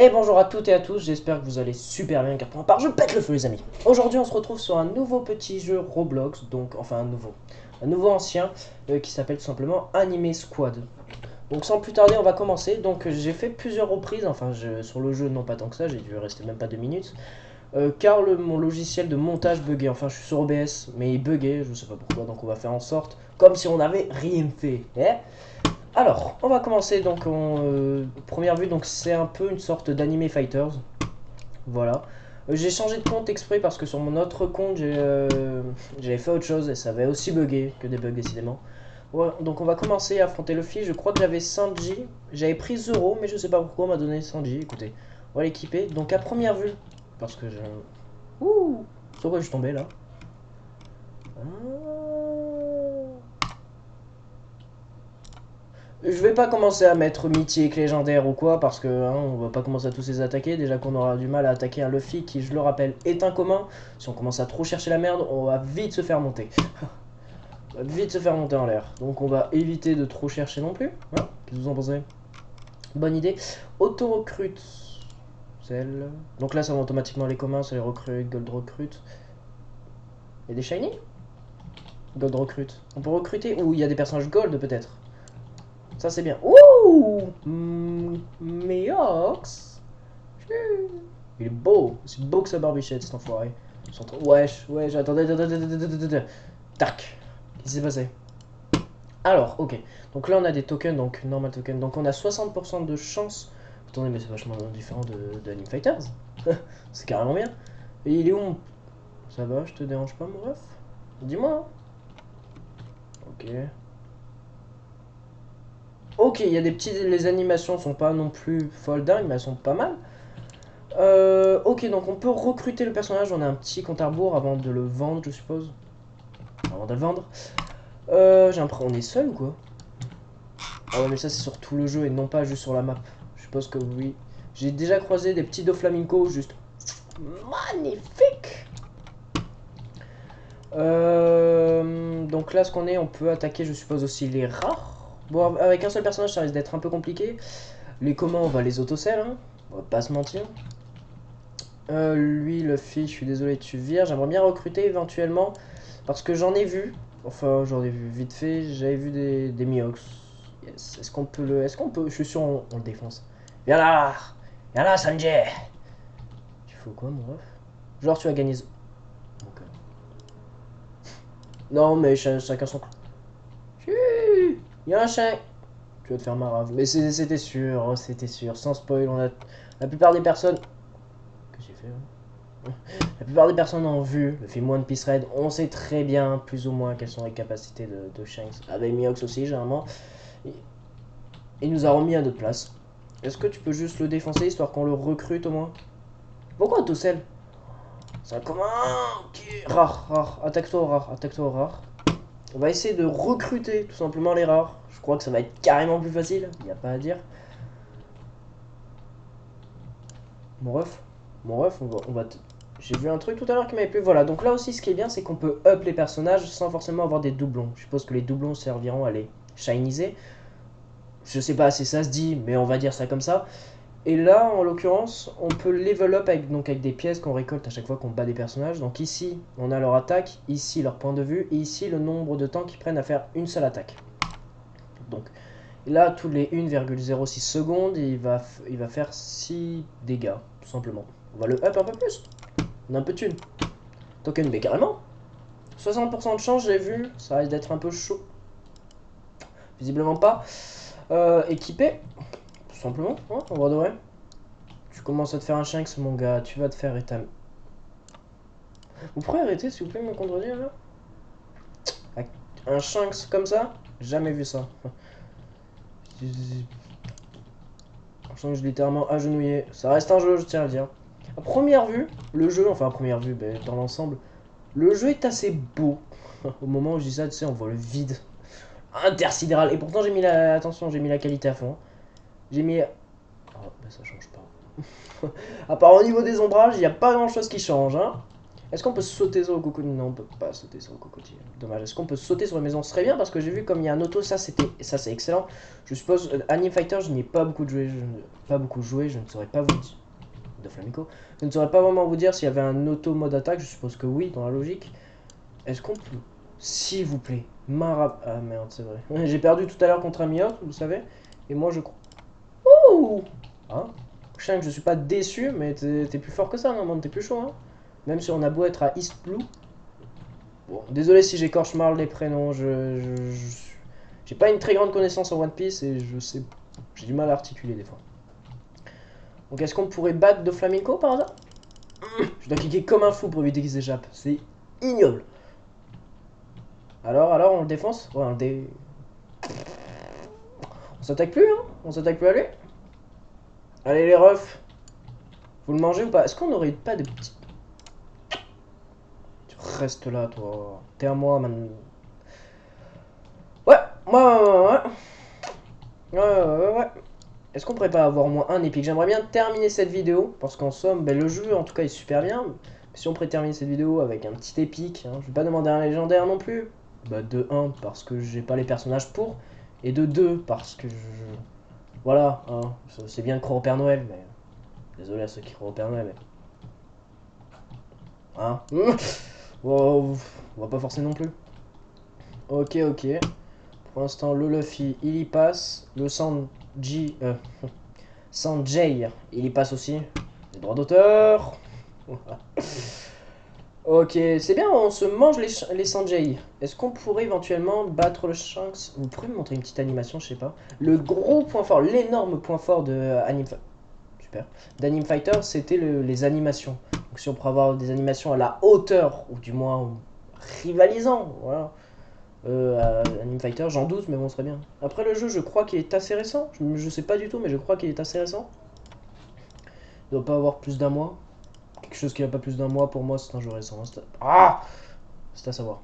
Et bonjour à toutes et à tous, j'espère que vous allez super bien car pour ma part je pète le feu les amis. Aujourd'hui on se retrouve sur un nouveau petit jeu Roblox, donc enfin un nouveau ancien qui s'appelle tout simplement Anime Squad. Donc sans plus tarder on va commencer, donc j'ai fait plusieurs reprises, sur le jeu non pas tant que ça, j'ai dû rester même pas 2 minutes. Car mon logiciel de montage buguait, enfin je suis sur OBS mais il buguait, je sais pas pourquoi, donc on va faire en sorte comme si on n'avait rien fait. Alors, on va commencer donc en première vue, donc c'est un peu une sorte d'anime fighters. Voilà. J'ai changé de compte exprès parce que sur mon autre compte j'avais fait autre chose et ça avait aussi bugué, que des bugs décidément. Ouais, donc on va commencer à affronter Luffy. Je crois que j'avais Sanji, j'avais pris Zoro, mais je sais pas pourquoi on m'a donné Sanji. Écoutez, on va l'équiper. Donc à première vue, parce que je. Ouh, sur quoi je suis tombé là? Je vais pas commencer à mettre mythique, légendaire ou quoi, parce que on va pas commencer à tous les attaquer. Déjà qu'on aura du mal à attaquer un Luffy qui, je le rappelle, est un commun. Si on commence à trop chercher la merde, on va vite se faire monter. On va vite se faire monter en l'air. Donc on va éviter de trop chercher non plus. Hein, qu'est-ce que vous en pensez? Bonne idée. Auto-recrute. Celle. Donc là, ça va automatiquement les communs, ça les recrute, gold recrute. Il y a des shiny? Gold recrute. On peut recruter? Ou il y a des personnages gold peut-être? Ça c'est bien. Ouh, Meox. Il est beau. C'est beau que sa barbichette, cet enfoiré. Wesh, wesh, attendez. Tac. Qu'est-ce qui s'est passé? Alors, ok. Donc là, on a des tokens, donc normal token. Donc on a 60% de chance. Attendez, mais c'est vachement différent de Anime Fighters. C'est carrément bien. Et il est où Ça va, je te dérange pas, mon ref? Dis-moi. Ok. Ok, il y a des petits. Les animations sont pas non plus folles dingues, mais elles sont pas mal. Ok, donc on peut recruter le personnage. On a un petit compte à rebours avant de le vendre, je suppose. Avant de le vendre. On est seul ou quoi? Ah ouais, mais ça c'est sur tout le jeu et non pas juste sur la map. Je suppose que oui. J'ai déjà croisé des petits Doflamingo juste magnifiques. Donc là, ce qu'on est, on peut attaquer, je suppose aussi les rares. Bon, avec un seul personnage, ça risque d'être un peu compliqué. Les communs, on va les autocell, hein. On va pas se mentir. Lui, le fils, je suis désolé, tu vires. J'aimerais bien recruter éventuellement. Parce que j'en ai vu. Enfin, j'en ai vu vite fait. J'avais vu des Miox. Yes. Est-ce qu'on peut le. Est-ce qu'on peut. Je suis sûr, on le défonce. Viens là. Viens là, Sanjay. Tu fais quoi, mon ref? Genre, tu as gagné. Ok. Non, mais chacun son. Il y a un chien. Tu vas te faire marave. Mais c'était sûr, oh, c'était sûr. Sans spoil, on a. La plupart des personnes. Que j'ai fait, hein. La plupart des personnes ont vu le film One Piece Red. On sait très bien, plus ou moins, quelles sont les capacités de Shanks. Avec Miox aussi, généralement. Il nous a remis à notre place. Est-ce que tu peux juste le défoncer histoire qu'on le recrute au moins? Pourquoi tout seul? C'est un commun qui est rare, rare. Attaque-toi au rare, attaque-toi au rare. On va essayer de recruter tout simplement les rares. Je crois que ça va être carrément plus facile, il n'y a pas à dire. Mon ref, J'ai vu un truc tout à l'heure qui m'avait plu. Voilà, donc là aussi ce qui est bien c'est qu'on peut up les personnages sans forcément avoir des doublons. Je suppose que les doublons serviront à les shiniser. Je sais pas si ça se dit, mais on va dire ça comme ça. Et là, en l'occurrence, on peut level up avec des pièces qu'on récolte à chaque fois qu'on bat des personnages. Donc ici, on a leur attaque, ici leur point de vue, et ici le nombre de temps qu'ils prennent à faire une seule attaque. Donc là, tous les 1,06 secondes, il va faire 6 dégâts, tout simplement. On va le up un peu plus. On a un peu de thune. Token B carrément. 60% de chance, j'ai vu, ça risque d'être un peu chaud. Visiblement pas. Équipé, tout simplement, hein, en vrai de vrai. Tu commences à te faire un Shanks, mon gars, tu vas te faire étaler. Vous pourriez arrêter, s'il vous plaît, de me contredire, là? Un Shanks comme ça? Jamais vu ça. Un Shanks littéralement agenouillé. Ça reste un jeu, je tiens à le dire. À première vue, le jeu, enfin à première vue, ben, dans l'ensemble, le jeu est assez beau. Au moment où je dis ça, tu sais, on voit le vide intersidéral. Et pourtant, j'ai mis la... Attention, j'ai mis la qualité à fond. J'ai mis... Oh, ben ça change pas. À part au niveau des ombrages, il n'y a pas grand chose qui change, hein. Est-ce qu'on peut sauter sur le crocodile? Non, on peut pas sauter sur le crocodile. Dommage. Est-ce qu'on peut sauter sur les maisons? Ce serait bien parce que j'ai vu comme il y a un auto, ça c'est excellent. Je suppose Anime Fighter, je n'y ai pas beaucoup joué, je ne saurais pas vous dire. De Flamenco. Je ne saurais pas vraiment vous dire s'il y avait un auto mode attaque, je suppose que oui, dans la logique. Est-ce qu'on peut, s'il vous plaît, ah merde, c'est vrai. J'ai perdu tout à l'heure contre un Mioc, vous savez. Et moi je crois. Ouh. Hein? Je sais que je suis pas déçu, mais t'es plus fort que ça, non, t'es plus chaud, hein. Même si on a beau être à East Blue. Bon, désolé si j'écorche mal les prénoms, j'ai pas une très grande connaissance en One Piece et je sais, j'ai du mal à articuler des fois. Donc est-ce qu'on pourrait battre de Flamenco par hasard? Je dois cliquer comme un fou pour éviter qu'il s'échappe, c'est ignoble. Alors, on le défonce? Ouais, on s'attaque plus, hein? On s'attaque plus à lui? Allez les refs, vous le mangez ou pas? Est-ce qu'on aurait pas de petits... Tu restes là, toi. T'es à moi, man. Ouais, ouais. Ouais. Est-ce qu'on pourrait pas avoir au moins un épique? J'aimerais bien terminer cette vidéo, parce qu'en somme, ben, le jeu, en tout cas, est super bien. Si on pourrait terminer cette vidéo avec un petit épique, hein, je vais pas demander un légendaire non plus. Bah, de 1, parce que j'ai pas les personnages pour. Et de 2, parce que voilà, hein, c'est bien de croire au Père Noël, mais... Désolé à ceux qui croient au Père Noël, mais... Hein? Wow, on va pas forcer non plus. Ok. Pour l'instant, le Luffy, il y passe. Le Sanjay, il y passe aussi. Les droits d'auteur. Ok, c'est bien, on se mange les Sanjay. Est-ce qu'on pourrait éventuellement battre le Shanks? Vous pourriez me montrer une petite animation, je sais pas. Le gros point fort, l'énorme point fort de d'Anime Fighter, c'était les animations. Donc si on pourrait avoir des animations à la hauteur, ou du moins rivalisant, voilà. Anime Fighter, j'en doute, mais bon, ce serait bien. Après, le jeu, je crois qu'il est assez récent. Je sais pas du tout, mais je crois qu'il est assez récent. Il doit pas avoir plus d'un mois. Quelque chose qui n'a pas plus d'un mois, pour moi, c'est un jeu récent. Ah, c'est à savoir.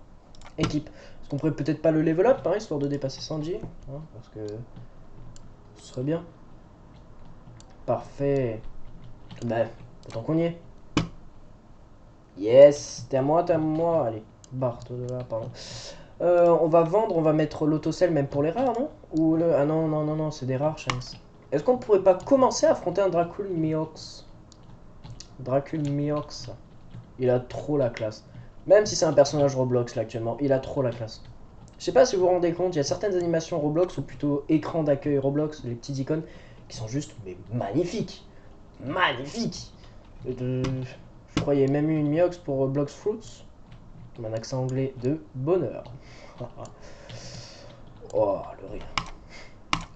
Équipe. Est-ce qu'on pourrait peut-être pas le level up, hein, histoire de dépasser Sanji, hein, parce que ce serait bien. Parfait. Bah, autant qu'on y est. Yes, t'es à moi. Allez, barre-toi de là, pardon. On va vendre, on va mettre l'autocell même pour les rares, non? Ou le... Ah non, c'est des rares, chance. Est-ce qu'on pourrait pas commencer à affronter un Dracul Miox? Il a trop la classe. Même si c'est un personnage Roblox là actuellement, il a trop la classe. Je sais pas si vous vous rendez compte, il y a certaines animations Roblox, ou plutôt écran d'accueil Roblox, les petites icônes, qui sont juste mais magnifiques. Magnifiques. Je crois qu'il y a même eu une Miox pour Roblox Fruits. Un accent anglais de bonheur. Oh, le rire.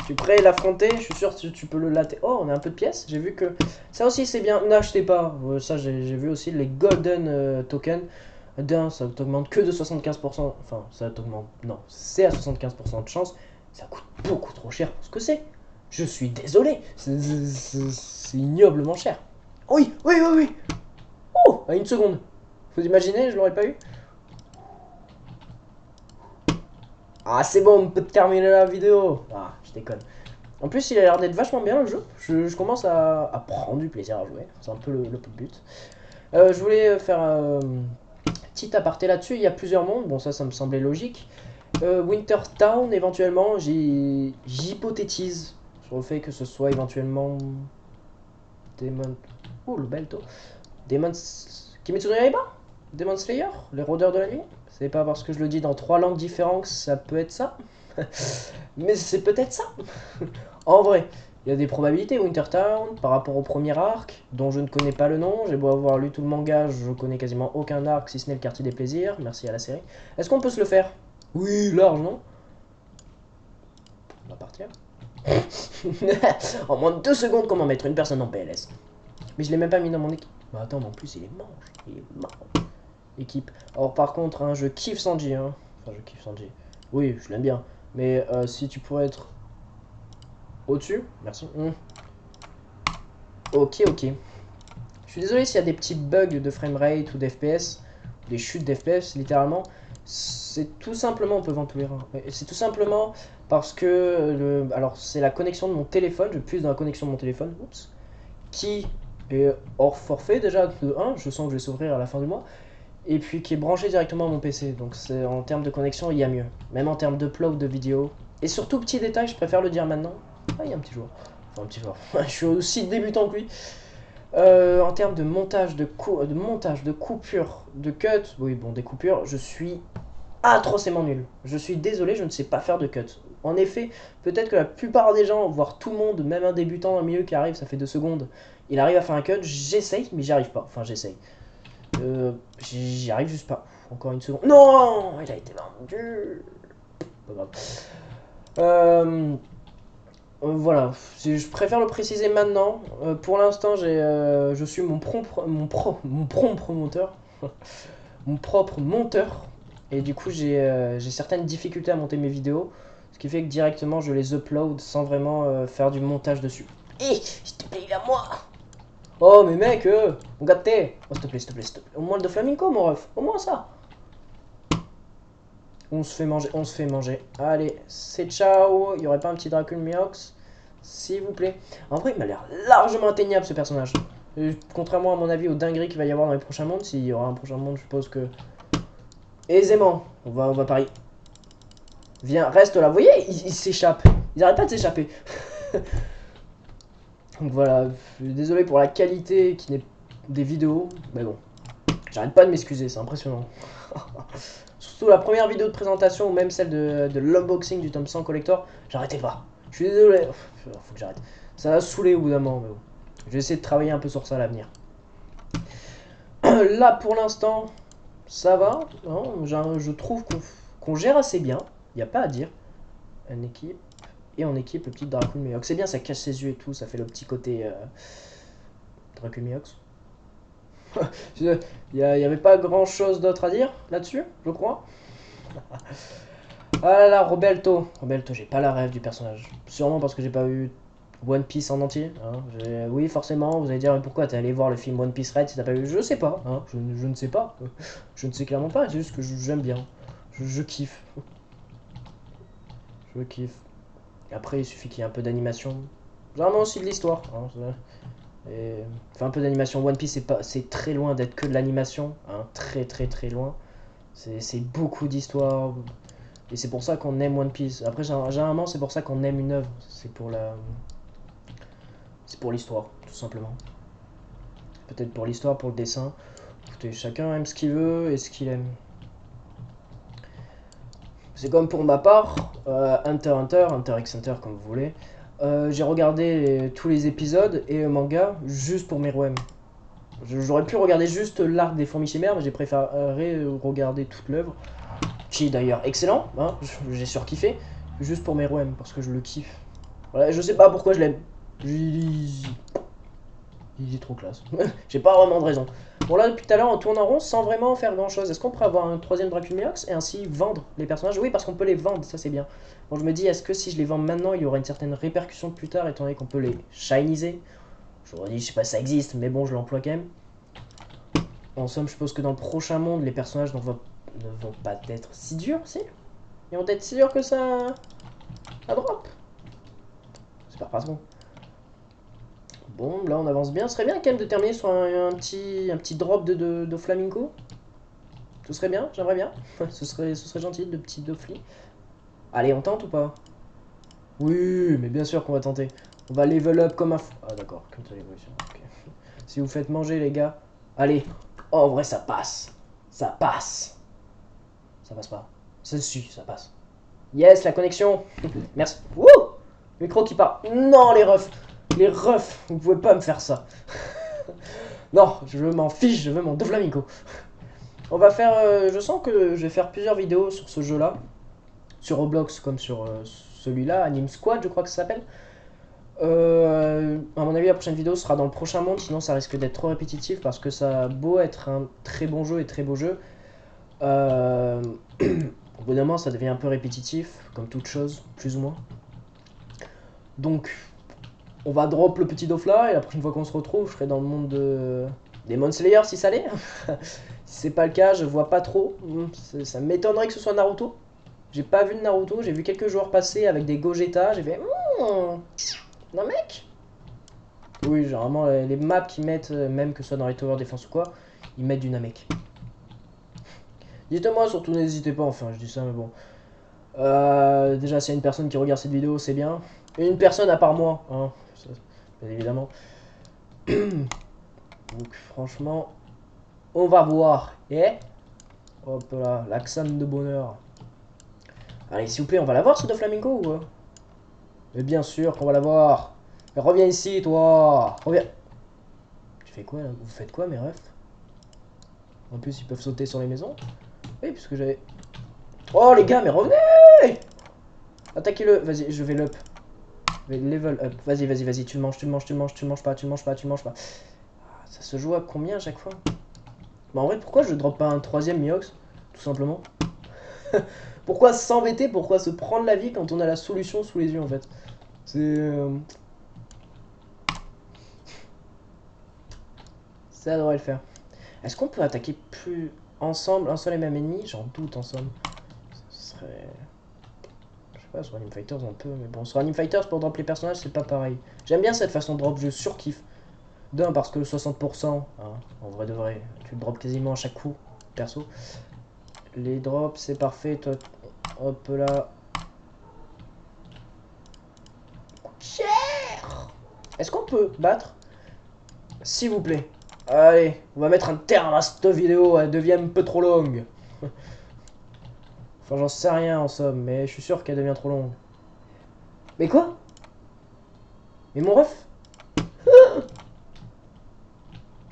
Tu es prêt à l'affronter? Je suis sûr que tu peux le latter. Oh, on a un peu de pièces. J'ai vu que... Ça aussi, c'est bien. N'achetez pas. Ça, j'ai vu aussi les Golden Tokens. D'un, ça t'augmente que de 75%. Enfin, ça t'augmente... Non, c'est à 75% de chance. Ça coûte beaucoup trop cher pour ce que c'est. Je suis désolé. C'est ignoblement cher. Oui. Oh, à une seconde. Vous imaginez, je l'aurais pas eu. Ah, c'est bon, on peut terminer la vidéo. Ah, je déconne. En plus, il a l'air d'être vachement bien le jeu. Je commence à prendre du plaisir à jouer. C'est un peu le but. Je voulais faire un petit aparté là-dessus. Il y a plusieurs mondes. Bon, ça me semblait logique. Winter Town, éventuellement, j'hypothétise sur le fait que ce soit éventuellement Demon... Oh, le belto. Demon... Kimetsu no Yaiba? Demon Slayer? Les rôdeurs de la nuit? C'est pas parce que je le dis dans 3 langues différentes que ça peut être ça. Mais c'est peut-être ça. En vrai, il y a des probabilités. Wintertown par rapport au premier arc, dont je ne connais pas le nom. J'ai beau avoir lu tout le manga, je connais quasiment aucun arc, si ce n'est le quartier des plaisirs. Merci à la série. Est-ce qu'on peut se le faire? Oui, large, non? On va partir. En moins de 2 secondes, comment mettre une personne en PLS? Mais je l'ai même pas mis dans mon équipe. Bah attends, mais en plus, il est mange. Équipe. Alors par contre, hein, je kiffe Sanji. Hein. Enfin, je kiffe Sanji. Oui, je l'aime bien. Mais si tu pourrais être au-dessus, merci. Ok. Je suis désolé s'il y a des petits bugs de framerate ou d'FPS, des chutes d'FPS littéralement. C'est tout simplement, on peut vendre tous les reins. C'est tout simplement parce que alors c'est la connexion de mon téléphone. Je puise dans la connexion de mon téléphone, oups, qui est hors forfait déjà de 1. Je sens que je vais s'ouvrir à la fin du mois. et puis qui est branché directement à mon PC. Donc c'est en termes de connexion, il y a mieux. Même en termes d'upload de vidéos. Et surtout, petit détail, je préfère le dire maintenant. Ah, il y a un petit joueur. Enfin, un petit joueur. Je suis aussi débutant que lui. En termes de montage, de coupure, de cut, oui bon des coupures, je suis atrocement nul. Je suis désolé, je ne sais pas faire de cut. En effet, peut-être que la plupart des gens, voire tout le monde, même un débutant dans le milieu qui arrive, ça fait 2 secondes, il arrive à faire un cut, j'essaye, mais j'y arrive pas. Enfin j'essaye. J'y arrive juste pas. Encore une seconde. Non, il a été vendu. Pas grave. Voilà, je préfère le préciser maintenant. Pour l'instant, je suis mon propre monteur. Mon propre monteur. Et du coup, j'ai certaines difficultés à monter mes vidéos. Ce qui fait que directement, je les upload sans vraiment faire du montage dessus. Eh, s'il te plaît, il est à moi. Oh, mais mec, mon gâté. Oh, s'il te plaît, s'il te plaît, s'il te plaît. Au moins le de flamenco, mon ref. Au moins ça. On se fait manger, on se fait manger. Allez, c'est ciao. Il y aurait pas un petit Dracul Miox, s'il vous plaît. En vrai, il m'a l'air largement atteignable ce personnage. Contrairement à mon avis aux dingueries qu'il va y avoir dans les prochains mondes. S'il y aura un prochain monde, je suppose que... Aisément, on va parier. Viens, reste là. Vous voyez, il s'échappe. Ils arrêtent pas de s'échapper. Donc voilà, désolé pour la qualité qui n'est des vidéos. Mais bon, j'arrête pas de m'excuser, c'est impressionnant. Surtout la première vidéo de présentation ou même celle de l'unboxing du tome 100 collector, j'arrêtais pas. Je suis désolé, faut que j'arrête. Ça va saouler au bout d'un moment, mais bon. Je vais essayer de travailler un peu sur ça à l'avenir. Là pour l'instant, ça va. Je trouve qu'on gère assez bien, il n'y a pas à dire. Une équipe, et en équipe le petit Dracul Miox. C'est bien, ça cache ses yeux et tout, ça fait le petit côté Dracul Miox. Il n'y avait pas grand chose d'autre à dire là-dessus, je crois. Ah là là, Roberto. Roberto, j'ai pas la rêve du personnage. Sûrement parce que j'ai pas vu One Piece en entier. Hein. Oui, forcément, vous allez dire pourquoi t'es allé voir le film One Piece Red si t'as pas vu. Je sais pas, hein. Je ne sais pas. Je ne sais clairement pas, c'est juste que j'aime bien. Je kiffe. Je kiffe. Et après, il suffit qu'il y ait un peu d'animation. Généralement aussi de l'histoire. Hein. Enfin, un peu d'animation. One Piece, c'est très loin d'être que de l'animation. Hein. Très très très loin. C'est beaucoup d'histoire. Et c'est pour ça qu'on aime One Piece. Après, généralement, c'est pour ça qu'on aime une œuvre. C'est pour l'histoire, tout simplement. Peut-être pour l'histoire, pour le dessin. Écoutez, chacun aime ce qu'il veut et ce qu'il aime. C'est comme pour ma part, Hunter x Hunter, comme vous voulez. J'ai regardé tous les épisodes et le manga juste pour Meruem. J'aurais pu regarder juste l'arc des fourmis chimères, mais j'ai préféré regarder toute l'œuvre. Qui est d'ailleurs excellent, hein, j'ai surkiffé, juste pour Meruem, parce que je le kiffe. Voilà, je sais pas pourquoi je l'aime. Il est trop classe. J'ai pas vraiment de raison. Bon là, depuis tout à l'heure, on tourne en rond sans vraiment faire grand chose. Est-ce qu'on pourrait avoir un troisième Dracul Miox et ainsi vendre les personnages? Oui, parce qu'on peut les vendre, ça c'est bien. Bon, je me dis, est-ce que si je les vends maintenant, il y aura une certaine répercussion plus tard, étant donné qu'on peut les shiniser? Je vous dis, je sais pas si ça existe, mais bon, je l'emploie quand même. En somme, je suppose que dans le prochain monde, les personnages ne vont pas être si durs, si? Ils vont être si durs que ça drop. C'est pas patron. Bon, là on avance bien. Ce serait bien quand même de terminer sur un petit drop de flamenco. Ce serait bien, j'aimerais bien. ce serait gentil, de petits Dofli. Allez, on tente ou pas? Oui, mais bien sûr qu'on va tenter. On va level up comme un fou. Ah d'accord, comme ça l'évolution. Okay. Si vous faites manger les gars. Allez. Oh, en vrai ça passe. Ça passe. Ça passe pas. Ça suit, ça passe. Yes, la connexion. Merci. Wouh! Micro qui part. Non, les refs. Les refs, vous pouvez pas me faire ça. Non, je m'en fiche, je veux mon Doflamingo. On va faire... je sens que je vais faire plusieurs vidéos sur ce jeu-là. Sur Roblox comme sur celui-là, Anime Squad, je crois que ça s'appelle. À mon avis, la prochaine vidéo sera dans le prochain monde, sinon ça risque d'être trop répétitif parce que ça a beau être un très bon jeu et très beau jeu. Au bout d'un moment, ça devient un peu répétitif, comme toute chose, plus ou moins. Donc, on va drop le petit Dofla et la prochaine fois qu'on se retrouve, je serai dans le monde de Demon Slayer si ça l'est. Si c'est pas le cas, je vois pas trop. Ça m'étonnerait que ce soit Naruto. J'ai pas vu de Naruto, j'ai vu quelques joueurs passer avec des Gogeta, j'ai fait non mec. Oui, généralement les maps qu'ils mettent, même que ce soit dans les Tower Defense ou quoi, ils mettent du Namek. Dites-moi, surtout n'hésitez pas, enfin je dis ça mais bon. Déjà s'il y a une personne qui regarde cette vidéo, c'est bien. Et une personne à part moi, hein, ça, bien évidemment. Donc franchement, on va voir. Et hop là, l'accent de bonheur. Allez, s'il vous plaît, on va la voir ce de Flamingo ou quoi? Mais bien sûr qu'on va la voir. Mais reviens ici, toi. Reviens. Tu fais quoi là? Vous faites quoi, mes refs? En plus, ils peuvent sauter sur les maisons. Oui, puisque j'avais... Oh, les gars, mais revenez! Attaquez-le. Vas-y, je vais l'up. Je vais level up. Vas-y, vas-y, vas-y. Tu le manges, tu le manges, tu le manges, tu le manges pas, tu le manges pas, tu le manges pas. Ah, ça se joue à combien à chaque fois? Bah, en vrai, pourquoi je drop pas un troisième Miox? Tout simplement. Pourquoi s'embêter? Pourquoi se prendre la vie quand on a la solution sous les yeux, en fait? C'est... Ça devrait le faire. Est-ce qu'on peut attaquer plus ensemble un seul et même ennemi? J'en doute en somme. Ce serait... Je sais pas, sur Anime Fighters on peut, mais bon, sur Anime Fighters pour drop les personnages c'est pas pareil. J'aime bien cette façon de drop, je surkiffe. D'un parce que 60%, hein, en vrai de vrai, tu le drops quasiment à chaque coup, perso. Les drops c'est parfait, toi, hop là. Cher. Est-ce qu'on peut battre? S'il vous plaît. Allez, on va mettre un terme à cette vidéo, elle devient un peu trop longue. Enfin, j'en sais rien en somme, mais je suis sûr qu'elle devient trop longue. Mais quoi? Mais mon ref?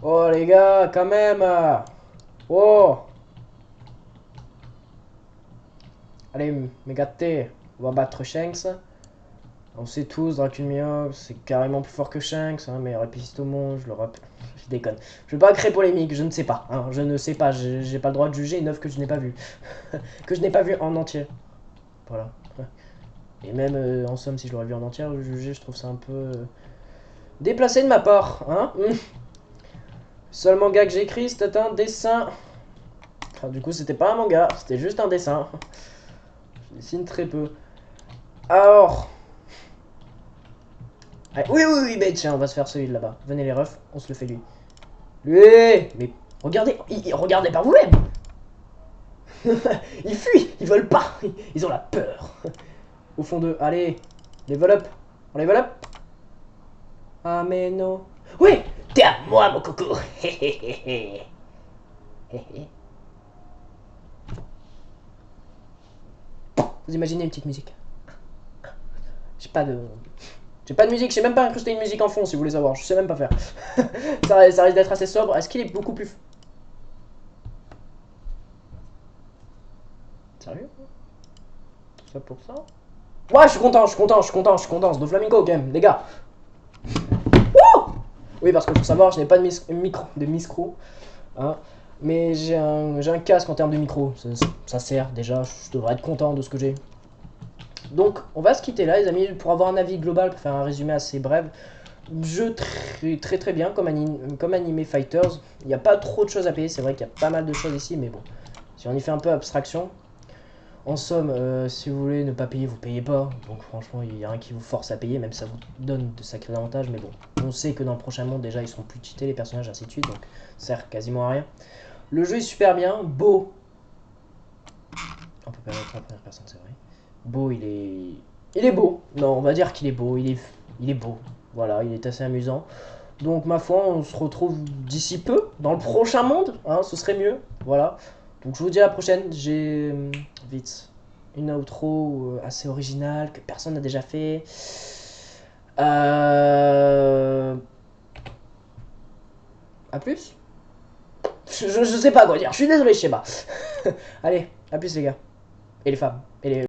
Oh les gars, quand même! Oh! Allez, Mégaté, on va battre Shanks. On sait tous, Dracul c'est carrément plus fort que Shanks, hein, meilleur épiciste au monde, je le rappelle. Je déconne. Je veux pas créer polémique, je ne sais pas. Hein, je ne sais pas, j'ai pas le droit de juger une œuvre que je n'ai pas vue. Que je n'ai pas vue en entier. Voilà. Et même en somme, si je l'aurais vu en entière, juger, je trouve ça un peu déplacé de ma part. Hein. Seul manga que j'ai écrit, c'était un dessin. Enfin, du coup, c'était pas un manga, c'était juste un dessin. Je dessine très peu. Alors. Allez, oui, oui, oui, mais tiens, on va se faire celui là-bas. Venez les refs, on se le fait lui. Lui. Mais regardez, regardez par vous-même. Ils fuient, ils veulent pas. Ils ont la peur. Au fond d'eux, allez, level up. On level up. Ah mais non. Oui, t'es à moi mon coco. Vous imaginez une petite musique? J'ai pas de... J'ai pas de musique, j'ai même pas incrusté une musique en fond si vous voulez savoir, je sais même pas faire. ça risque d'être assez sobre. Est-ce qu'il est beaucoup plus... Sérieux? Tout ça pour ça? Ouais, je suis content, je suis content, je suis content, je suis content. C'est de Flamingo Game, les gars. Wouh! Oui, parce que pour savoir, je n'ai pas de micro. Hein, mais j'ai un casque en termes de micro. Ça sert déjà, je devrais être content de ce que j'ai. Donc, on va se quitter là, les amis, pour avoir un avis global, pour faire un résumé assez bref. Jeu très bien comme Anime Fighters. Il n'y a pas trop de choses à payer, c'est vrai qu'il y a pas mal de choses ici, mais bon, si on y fait un peu abstraction. En somme, si vous voulez ne pas payer, vous payez pas. Donc franchement, il n'y a rien qui vous force à payer, même si ça vous donne de sacrés avantages. Mais bon, on sait que dans le prochain monde, déjà, ils seront plus cheatés, les personnages, ainsi de suite. Donc, ça sert quasiment à rien. Le jeu est super bien, beau. On peut pas mettre la première personne, c'est vrai. Beau, il est beau. Non, on va dire qu'il est beau. Il est beau. Voilà, il est assez amusant. Donc, ma foi, on se retrouve d'ici peu, dans le prochain monde. Hein, ce serait mieux. Voilà. Donc, je vous dis à la prochaine. J'ai vite une outro assez originale que personne n'a déjà fait. À plus. Je sais pas quoi dire. Je suis désolé, je sais pas. Allez, à plus les gars. Et les femmes. Et les...